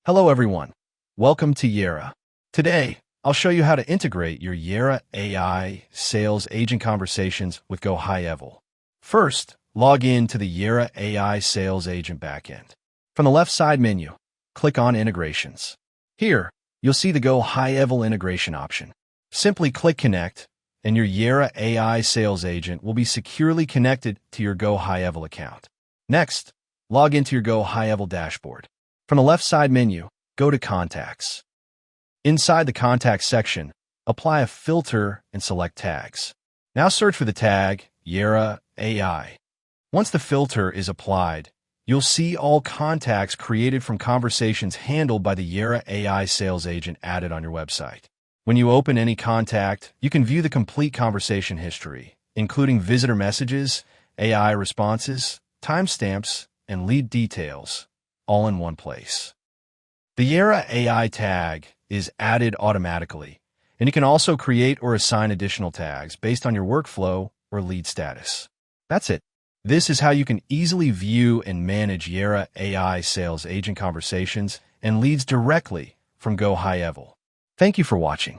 Hello everyone. Welcome to Yaraa. Today, I'll show you how to integrate your Yaraa AI Sales Agent conversations with GoHighLevel. First, log in to the Yaraa AI Sales Agent backend. From the left side menu, click on Integrations. Here, you'll see the GoHighLevel integration option. Simply click Connect, and your Yaraa AI Sales Agent will be securely connected to your GoHighLevel account. Next, log into your GoHighLevel dashboard. From the left side menu, go to Contacts. Inside the Contacts section, apply a filter and select Tags. Now search for the tag Yaraa AI. Once the filter is applied, you'll see all contacts created from conversations handled by the Yaraa AI Sales Agent added on your website. When you open any contact, you can view the complete conversation history, including visitor messages, AI responses, timestamps, and lead details, all in one place. The Yaraa AI tag is added automatically, and you can also create or assign additional tags based on your workflow or lead status. That's it. This is how you can easily view and manage Yaraa AI Sales Agent conversations and leads directly from GoHighLevel. Thank you for watching.